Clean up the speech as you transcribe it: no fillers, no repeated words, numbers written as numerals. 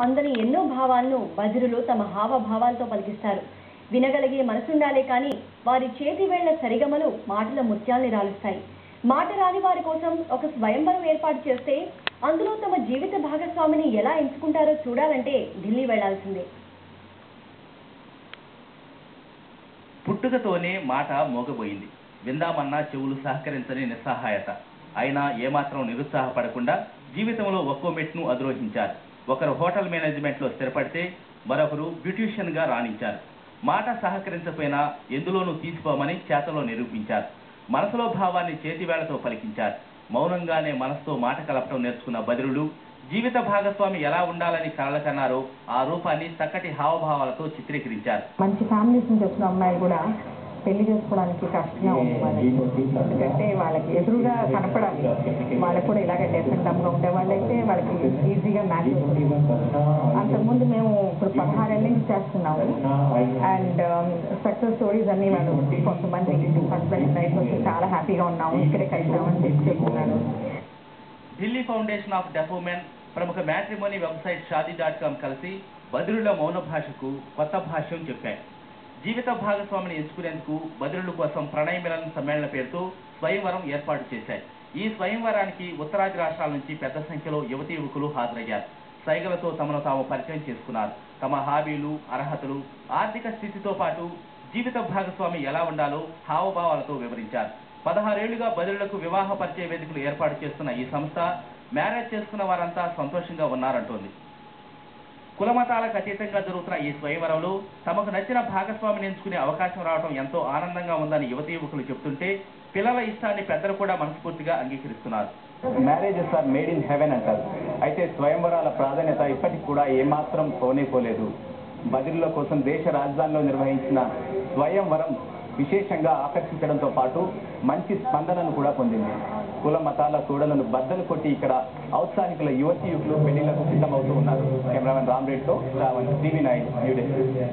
అందని ఎన్నో భావాలను బదిరులు తమ హావభావాలతో పలికిస్తారు. వినగలిగే మనసుండాలే కానీ వారి చేతి వేళ్ల సరిగమలు మాటల ముత్యాల్ని రాలుస్తాయి. మాట రాని వారి కోసం ఒక స్వయంవరం ఏర్పాటు చేస్తే అందులో తమ జీవిత భాగస్వామిని ఎలా ఎంచుకుంటారో చూడాలంటే ఢిల్లీ వెళ్లాల్సిందే. పుట్టుకతోనే మాట మోగబోయింది. విందామన్నా చెవులు సహకరించని నిస్సహాయత. అయినా ఏమాత్రం నిరుత్సాహపడకుండా జీవితంలో ఒక్కో మెట్టును అధిరోహించారు. ఒకరు హోటల్ మేనేజ్మెంట్లో స్థిరపడితే మరొకరు బ్యూటిషియన్గా రాణించారు. మాట సహకరించకపోయినా ఎందులోనూ తీసిపోమని చేతలో నిరూపించారు. మనసులో భావాన్ని చేతివేళ్లతో పలికించారు. మౌనంగానే మనసుతో మాట కలపటం నేర్చుకున్న బదిరులు జీవిత భాగస్వామి ఎలా ఉండాలని కలలకన్నారో ఆ రూపాన్ని చక్కటి హావభావాలతో చిత్రీకరించారు. మంచి ఫ్యామిలీస్ నుంచి వచ్చిన అమ్మాయిలు కూడా పెళ్లి చేసుకోవడానికి కష్టంగా ఉంది వాళ్ళకి. ఎందుకంటే వాళ్ళకి ఎదురుగా కనపడాలి. వాళ్ళకి కూడా ఇలాగే డెఫెండమ్గా ఉండే వాళ్ళైతే వాళ్ళకి ఈజీగా మ్యాచ్ అవుతుంది. అంతకుముందు మేము ఇప్పుడు 16 ఏళ్ళ నుంచి చేస్తున్నాము. అండ్ సక్సెస్ స్టోరీస్ అన్ని వాళ్ళు కొంతమంది హస్బెండ్ లైఫ్ వచ్చి చాలా హ్యాపీగా ఉన్నాము, ఇక్కడే కలిసామని చెప్తున్నారు. Delhi foundation of deaf women, ప్రముఖ మ్యాట్రిమోనీ వెబ్సైట్ షాదీ.com కలిసి బదిరుల మౌన భాషకు కొత్త భాష్యం చెప్పాయి. జీవిత భాగస్వామిని ఎంచుకునేందుకు బదిరుల కోసం ప్రణయ మిలన్ సమ్మేళన పేరుతో స్వయంవరం ఏర్పాటు చేశాయి. ఈ స్వయంవరానికి ఉత్తరాది రాష్ట్రాల నుంచి పెద్ద సంఖ్యలో యువతీ యువకులు హాజరయ్యారు. సైగలతో తమను తాము పరిచయం చేసుకున్నారు. తమ హాబీలు, అర్హతలు, ఆర్థిక స్థితితో పాటు జీవిత భాగస్వామి ఎలా ఉండాలో హావభావాలతో వివరించారు. 16 ఏళ్లుగా బదిరులకు వివాహ పరిచయ వేదికలు ఏర్పాటు చేస్తున్న ఈ సంస్థ మ్యారేజ్ చేసుకున్న వారంతా సంతోషంగా ఉన్నారంటోంది. కులమతాలకు అతీతంగా జరుగుతున్న ఈ స్వయంవరంలో తమకు నచ్చిన భాగస్వామిని ఎంచుకునే అవకాశం రావడం ఎంతో ఆనందంగా ఉందని యువతీ యువకులు చెబుతుంటే పిల్లల ఇష్టాన్ని పెద్దలు కూడా మనస్ఫూర్తిగా అంగీకరిస్తున్నారు. Marriages are made in heaven అంటారు. అయితే స్వయంవరాల ప్రాధాన్యత ఇప్పటికి కూడా ఏమాత్రం పోలేదు. బదిరుల కోసం దేశ రాజధానిలో నిర్వహించిన స్వయంవరం విశేషంగా ఆకర్షించడంతో పాటు మంచి స్పందనను కూడా పొందింది. కుల మతాల కూడలను బద్దలు కొట్టి ఇక్కడ ఔత్సాహికుల యువతీ యువకులు పెళ్లిళ్లకు సిద్ధమవుతూ ఉన్నారు. కెమెరామెన్ రామ్ రెడ్డితో శ్రావణ్, TV9 న్యూఢిల్లీ.